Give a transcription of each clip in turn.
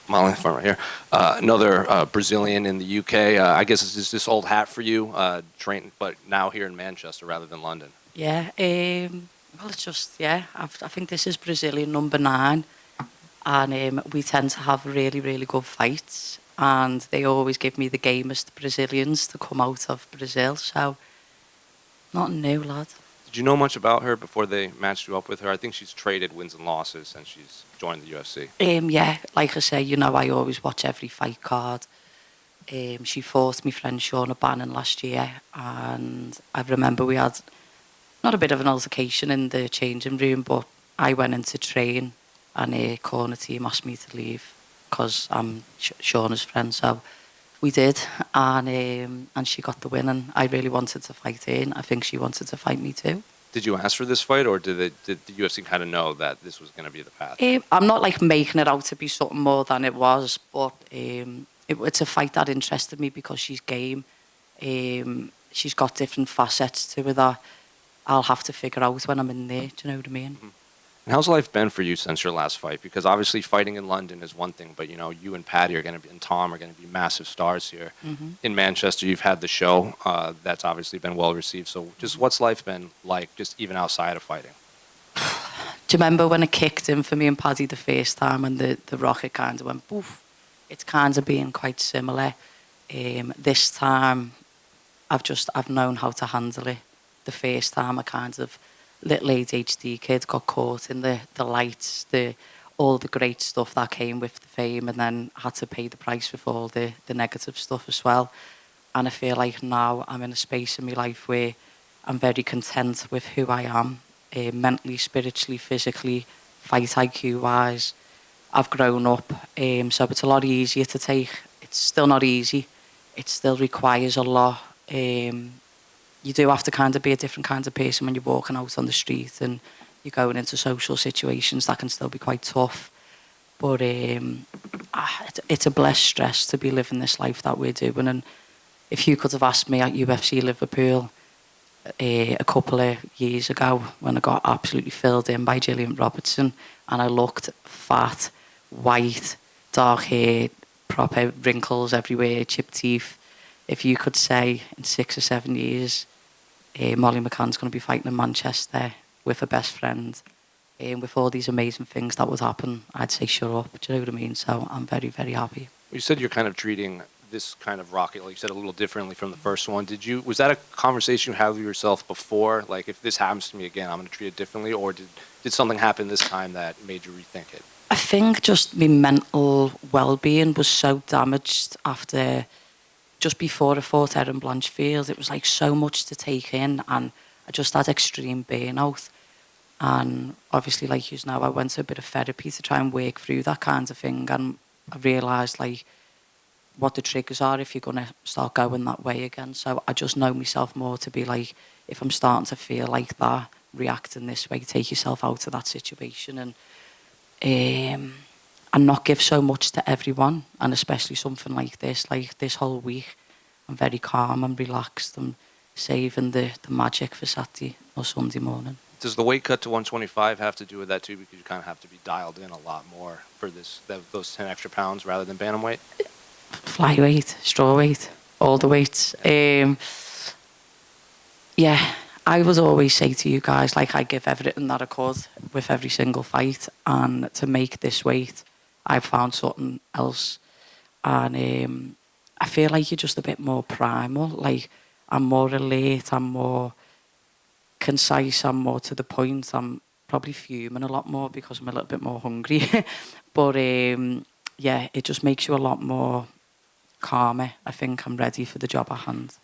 Modeling in front right here. Another Brazilian in the UK. I guess it's just this old hat for you, trained, but now here in Manchester rather than London. Yeah, well, it's just, yeah, I think this is Brazilian number 9, and we tend to have really, really good fights, and they always give me the gamest Brazilians to come out of Brazil, so nothing new, lad. Did you know much about her before they matched you up with her? I think she's traded wins and losses since she's joined the UFC. Yeah, like I say, you know, I always watch every fight card. She fought my friend Sean O'Bannon last year, and I remember we had not a bit of an altercation in the changing room, but I went in to train, and a corner team asked me to leave because I'm Shauna's friend, so we did, and she got the win, and I really wanted to fight her, and I think she wanted to fight me too. Did you ask for this fight, or did the UFC kind of know that this was going to be the path? I'm not like making it out to be something more than it was, but it's a fight that interested me because she's game. She's got different facets to her that I'll have to figure out when I'm in there. Do you know what I mean? Mm-hmm. And how's life been for you since your last fight? Because obviously fighting in London is one thing, but you know, you and Paddy are going to be, and Tom are going to be massive stars here. Mm-hmm. In Manchester, you've had the show that's obviously been well received. So just what's life been like, just even outside of fighting? Do you remember when it kicked in for me and Paddy the first time, and the rocket kind of went poof? It's kind of been quite similar. This time, I've known how to handle it. The first time, I kind of, little ADHD kid, got caught in the lights, all the great stuff that came with the fame, and then had to pay the price with all the negative stuff as well. And I feel like now I'm in a space in my life where I'm very content with who I am, mentally, spiritually, physically, fight IQ wise. I've grown up, so it's a lot easier to take. It's still not easy. It still requires a lot. You do have to kind of be a different kind of person when you're walking out on the street and you're going into social situations that can still be quite tough. But it's a blessed stress to be living this life that we're doing. And if you could have asked me at UFC Liverpool a couple of years ago when I got absolutely filled in by Gillian Robertson and I looked fat, white, dark hair, proper wrinkles everywhere, chipped teeth, if you could say in 6 or 7 years, Molly McCann's going to be fighting in Manchester with her best friend, with all these amazing things that would happen, I'd say shut up. Do you know what I mean? So I'm very, very happy. You said you're kind of treating this kind of rocket, like you said, a little differently from the first one. Was that a conversation you had with yourself before? Like, if this happens to me again, I'm going to treat it differently? Or did something happen this time that made you rethink it? I think just my mental well-being was so damaged after, just before I fought Erin Blanchfield. It was like so much to take in, and I just had extreme burnout. And obviously, like you know, I went to a bit of therapy to try and work through that kind of thing, and I realised like what the triggers are if you're going to start going that way again. So I just know myself more to be like, if I'm starting to feel like that, reacting this way, take yourself out of that situation and not give so much to everyone, and especially something like this whole week. I'm very calm and relaxed. I'm saving the magic for Saturday or Sunday morning. Does the weight cut to 125 have to do with that too? Because you kind of have to be dialed in a lot more for those 10 extra pounds rather than bantamweight? Flyweight, strawweight, all the weights. Yeah, I would always say to you guys, like, I give everything that I could with every single fight, and to make this weight, I found something else. And I feel like you're just a bit more primal. Like, I'm more alert, I'm more concise, I'm more to the point. I'm probably fuming a lot more because I'm a little bit more hungry. But yeah, it just makes you a lot more calmer. I think I'm ready for the job at hand.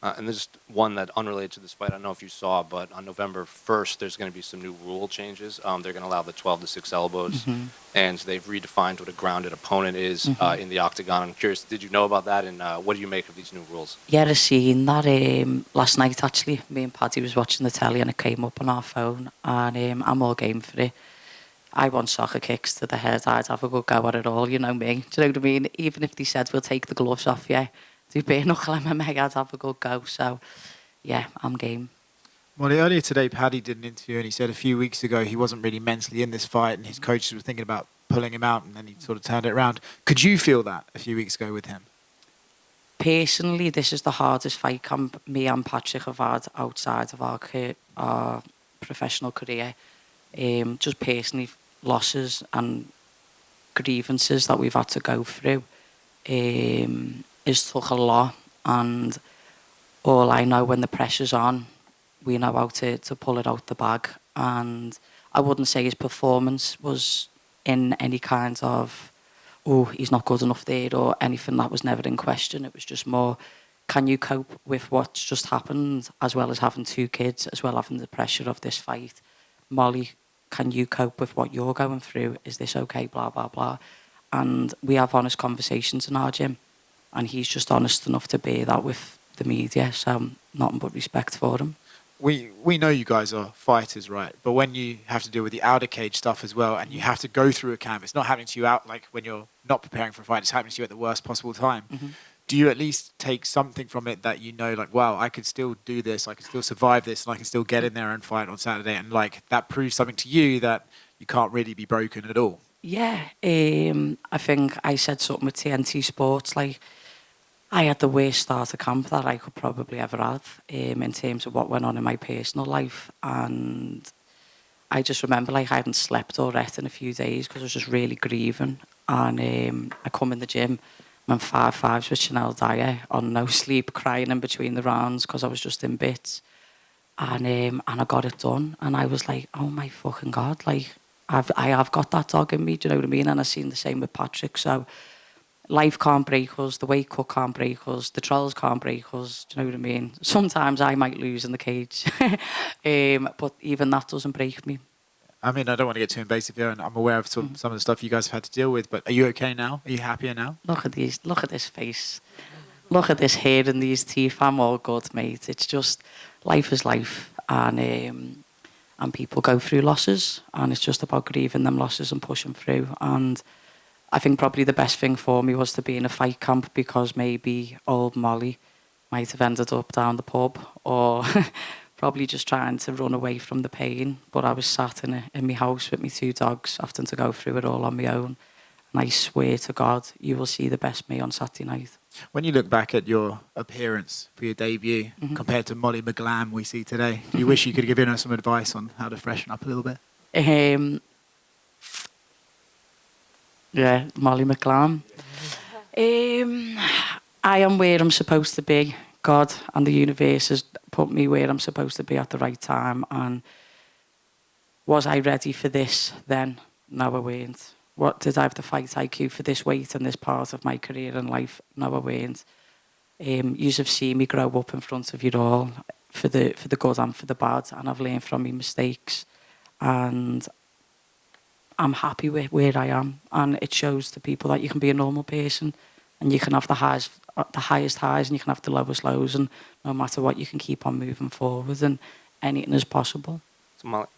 And there's one that unrelated to this fight. I don't know if you saw, but on November 1st, there's going to be some new rule changes. They're going to allow the 12 to 6 elbows, and they've redefined what a grounded opponent is in the octagon. I'm curious, did you know about that, and what do you make of these new rules? Yeah, I seen that last night, actually. Me and Paddy was watching the telly, and it came up on our phone, and I'm all game for it. I want soccer kicks to the head. I'd have a good go at it all, you know me. Do you know what I mean? Even if they said, we'll take the gloves off, yeah, do bare knuckle MMA, I'd have a good go. So, yeah, I'm game. Well, earlier today, Paddy did an interview and he said a few weeks ago he wasn't really mentally in this fight and his coaches were thinking about pulling him out, and then he sort of turned it around. Could you feel that a few weeks ago with him? Personally, this is the hardest fight camp me and Patrick have had outside of our professional career. Just personally, losses and grievances that we've had to go through is took a lot. And all I know, when the pressure's on, we know how to pull it out the bag. And I wouldn't say his performance was in any kind of, oh, he's not good enough there, or anything. That was never in question. It was just more, can you cope with what's just happened, as well as having 2 kids, as well as having the pressure of this fight? Molly, can you cope with what you're going through? Is this okay? Blah, blah, blah. And we have honest conversations in our gym, and he's just honest enough to bear that with the media, so nothing but respect for him. We know you guys are fighters, right? But when you have to deal with the outer cage stuff as well, and you have to go through a camp, it's not happening to you out like when you're not preparing for a fight, it's happening to you at the worst possible time. Mm-hmm. Do you at least take something from it that you know, like, wow, I could still do this, I could still survive this, and I can still get in there and fight on Saturday, and like that proves something to you that you can't really be broken at all? Yeah, I think I said something with TNT Sports, like, I had the worst start of camp that I could probably ever have, in terms of what went on in my personal life. And I just remember, like, I hadn't slept or rested in a few days because I was just really grieving. And I come in the gym, I'm 5-5s with Chanel Dyer, on no sleep, crying in between the rounds because I was just in bits. And I got it done. And I was like, oh my fucking God, like, I have got that dog in me, do you know what I mean? And I've seen the same with Patrick. So life can't break us, the weight cut can't break us, the trolls can't break us, do you know what I mean? Sometimes I might lose in the cage, but even that doesn't break me. I mean, I don't want to get too invasive here, and I'm aware of some of the stuff you guys have had to deal with, but are you okay now? Are you happier now? Look at this face. Look at this hair and these teeth. I'm all good, mate. It's just, life is life. And people go through losses, and it's just about grieving them losses and pushing through. And I think probably the best thing for me was to be in a fight camp, because maybe old Molly might have ended up down the pub, or probably just trying to run away from the pain. But I was sat in my house with my 2 dogs, having to go through it all on my own. And I swear to God, you will see the best me on Saturday night. When you look back at your appearance for your debut compared to Molly McGlam we see today, do you wish you could have given her some advice on how to freshen up a little bit? Yeah, Molly McCann. I am where I'm supposed to be. God and the universe has put me where I'm supposed to be at the right time. And was I ready for this then? No, I weren't. What, did I have the fight IQ for this weight and this part of my career and life? No, I weren't. You have seen me grow up in front of you all, for the good and for the bad, and I've learned from my mistakes. And I'm happy with where I am, and it shows to people that you can be a normal person, and you can have the highest highs, and you can have the lowest lows, and no matter what, you can keep on moving forward, and anything is possible.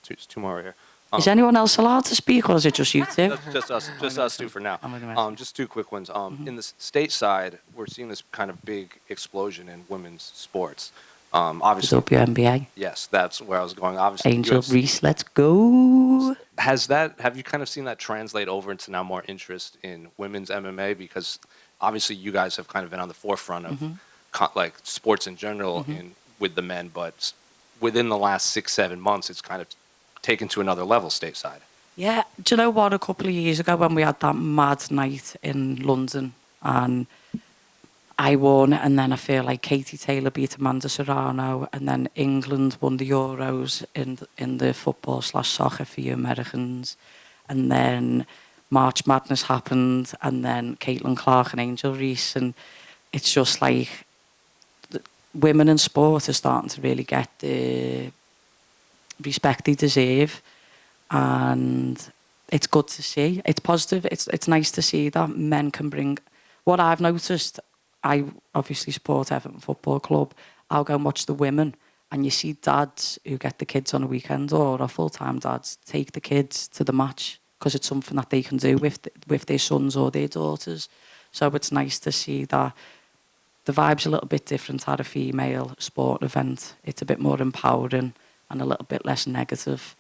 Just 2 more here. Is anyone else allowed to speak, or is it just you two? Just us 2 for now. Just 2 quick ones. In the stateside, we're seeing this kind of big explosion in women's sports. Obviously, WNBA. Yes, that's where I was going. Obviously, Angel Reese, let's go. Have you kind of seen that translate over into now more interest in women's MMA? Because obviously you guys have kind of been on the forefront of like sports in general with the men, but within the last 6-7 months, it's kind of taken to another level stateside. Yeah, do you know what? A couple of years ago, when we had that mad night in London, and I won, and then I feel like Katie Taylor beat Amanda Serrano, and then England won the Euros in the football/soccer for you Americans, and then March Madness happened, and then Caitlin Clark and Angel Reese, and it's just like women in sport are starting to really get the respect they deserve, and it's good to see. It's positive. It's nice to see that men can bring. What I've noticed, I obviously support Everton Football Club. I'll go and watch the women, and you see dads who get the kids on a weekend, or are full-time dads, take the kids to the match because it's something that they can do with their sons or their daughters. So it's nice to see that the vibe's a little bit different at a female sport event. It's a bit more empowering and a little bit less negative.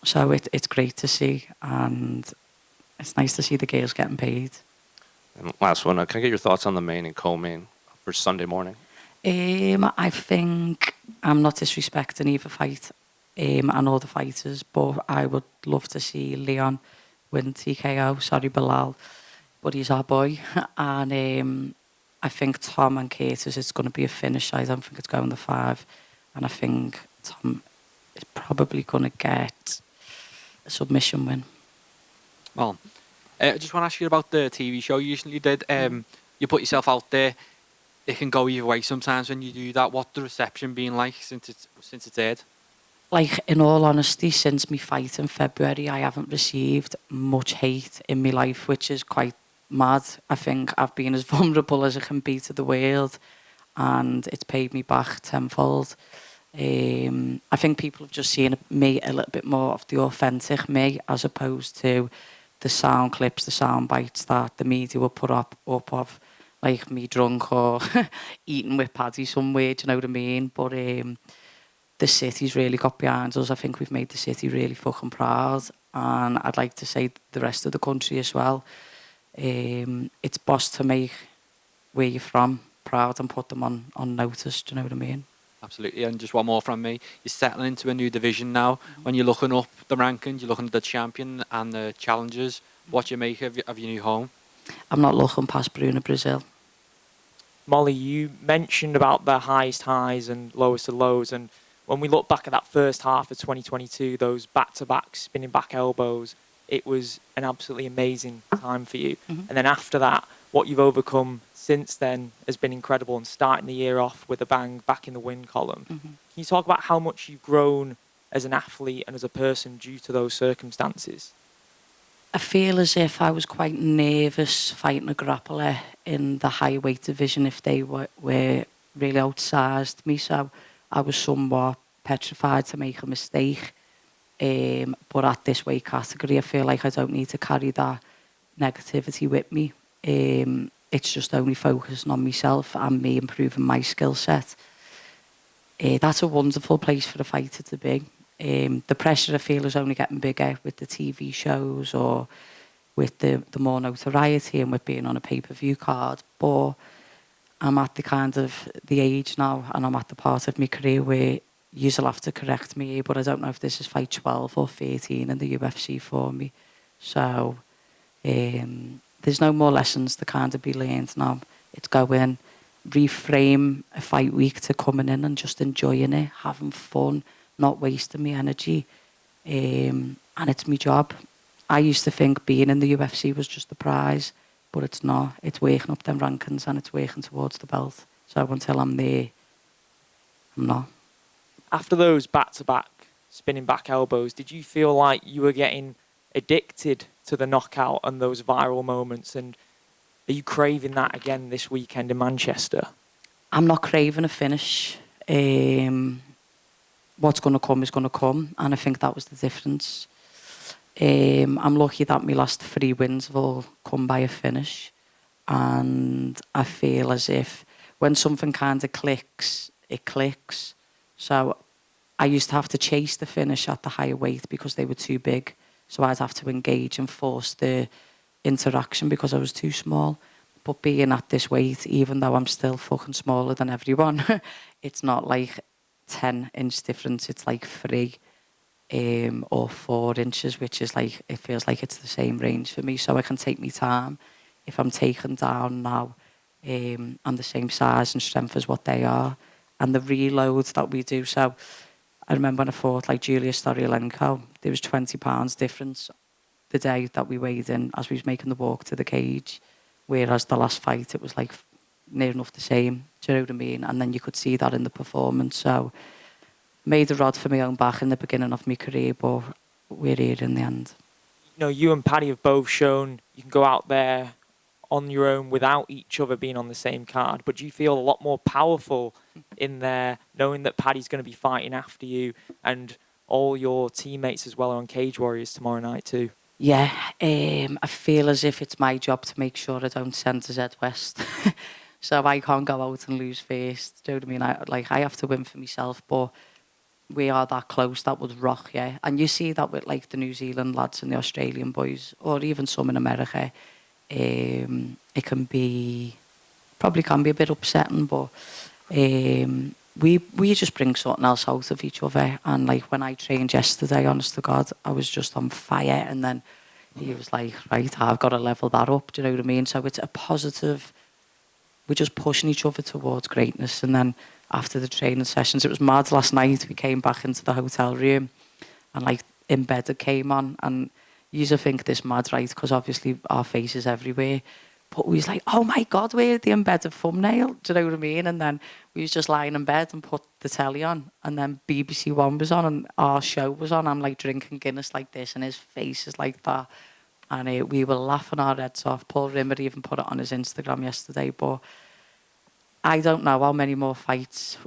So it's great to see, and it's nice to see the girls getting paid. And last one, can I get your thoughts on the main and co-main for Sunday morning? I think I'm not disrespecting either fight, and all the fighters, but I would love to see Leon win TKO. Sorry, Bilal, but he's our boy. And I think Tom and Curtis, it's going to be a finish. I don't think it's going to 5. And I think Tom is probably going to get a submission win. Well, I just want to ask you about the TV show you recently did. You put yourself out there. It can go either way sometimes when you do that. What's the reception been like since it's aired? Like, in all honesty, since my fight in February, I haven't received much hate in my life, which is quite mad. I think I've been as vulnerable as I can be to the world, and it's paid me back tenfold. I think people have just seen me a little bit more of the authentic me, as opposed to the sound clips, the sound bites that the media will put up of, like me drunk or eating with Paddy somewhere, do you know what I mean? But the city's really got behind us. I think we've made the city really fucking proud, and I'd like to say the rest of the country as well. It's boss to make where you're from proud and put them on notice, do you know what I mean? Absolutely. And just one more from me. You're settling into a new division now. When you're looking up the rankings, you're looking at the champion and the challengers. What do you make of your new home? I'm not looking past Bruna Brasil. Molly, you mentioned about the highest highs and lowest of lows, and when we look back at that first half of 2022, those back-to-back spinning back elbows, it was an absolutely amazing time for you. And then after that, what you've overcome since then has been incredible, and starting the year off with a bang back in the win column. Can you talk about how much you've grown as an athlete and as a person due to those circumstances? I feel as if I was quite nervous fighting a grappler in the high weight division if they were really outsized me. So I was somewhat petrified to make a mistake. But at this weight category, I feel like I don't need to carry that negativity with me. It's just only focusing on myself and me improving my skill set. That's a wonderful place for a fighter to be. The pressure I feel is only getting bigger with the TV shows or with the more notoriety and with being on a pay-per-view card. But I'm at the age now, and I'm at the part of my career where you'll have to correct me, but I don't know if this is fight 12 or 13 in the UFC for me. So there's no more lessons to kind of be learned now. It's going, reframe a fight week to coming in and just enjoying it, having fun, not wasting my energy. And it's my job. I used to think being in the UFC was just the prize, but it's not. It's working up them rankings and it's working towards the belt. So until I'm there, I'm not. After those back-to-back spinning back elbows, did you feel like you were getting addicted to the knockout and those viral moments? And are you craving that again this weekend in Manchester? I'm not craving a finish. What's going to come is going to come, and I think that was the difference. I'm lucky that my last 3 wins have all come by a finish, and I feel as if when something kind of clicks, it clicks. So I used to have to chase the finish at the higher weight because they were too big. So I'd have to engage and force the interaction because I was too small. But being at this weight, even though I'm still fucking smaller than everyone, it's not like 10-inch difference. It's like 3 or 4 inches, which is like, it feels like it's the same range for me. So I can take my time. If I'm taken down now, I'm the same size and strength as what they are. And the reloads that we do. So I remember when I fought like Julia Storyolenko, there was 20 pounds difference the day that we weighed in as we was making the walk to the cage. Whereas the last fight, it was like near enough the same. Do you know what I mean? And then you could see that in the performance. So made a rod for my own back in the beginning of my career, but we're here in the end. You know, you and Paddy have both shown you can go out there on your own without each other being on the same card, but do you feel a lot more powerful in there knowing that Paddy's going to be fighting after you and all your teammates as well are on Cage Warriors tomorrow night too? Yeah, I feel as if it's my job to make sure I don't send to Zed West. So I can't go out and lose first. Do you know what I mean? I have to win for myself, but we are that close, that would rock, yeah. And you see that with like the New Zealand lads and the Australian boys, or even some in America. It can be, probably can be a bit upsetting, but we just bring something else out of each other. And like when I trained yesterday, honest to God, I was just on fire. And then he was like, right, I've got to level that up. Do you know what I mean? So it's a positive. We're just pushing each other towards greatness. And then after the training sessions, it was mad. Last night we came back into the hotel room, and like Embedded came on, and you used to think this mad, right? Because obviously our faces everywhere. But we was like, oh my God, where's the Embedded thumbnail? Do you know what I mean? And then we was just lying in bed and put the telly on, and then BBC One was on and our show was on. I'm like drinking Guinness like this, and his face is like that. And we were laughing our heads off. Paul Rimmer even put it on his Instagram yesterday. But I don't know how many more fights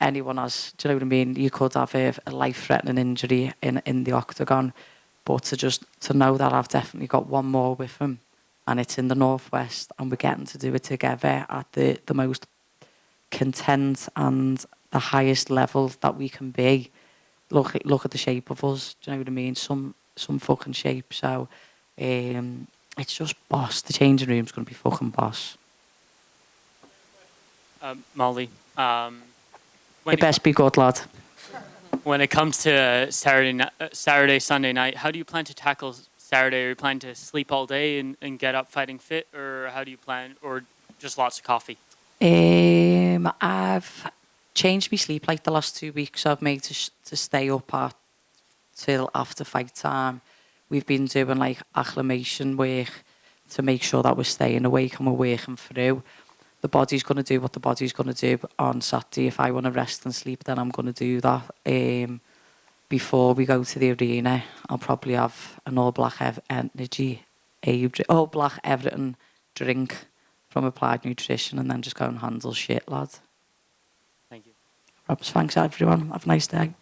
anyone has. Do you know what I mean? You could have a life-threatening injury in the octagon. But to know that I've definitely got one more with him, and it's in the Northwest, and we're getting to do it together at the most content and the highest level that we can be. Look at the shape of us. Do you know what I mean? Some fucking shape. So it's just boss. The changing room's going to be fucking boss. Molly, It best be good, lad. when it comes to Saturday, Sunday night, how do you plan to tackle Saturday? Are you planning to sleep all day and get up fighting fit, or how do you plan, or just lots of coffee? I've changed my sleep like the last 2 weeks. I've made to stay up till after fight time. We've been doing like acclimation work to make sure that we're staying awake and we're working through. The body's going to do what the body's going to do on Saturday. If I want to rest and sleep, then I'm going to do that. Before we go to the arena, I'll probably have an all black everything drink from Applied Nutrition, and then just go and handle shit, lad. Thank you. Robs, thanks everyone. Have a nice day.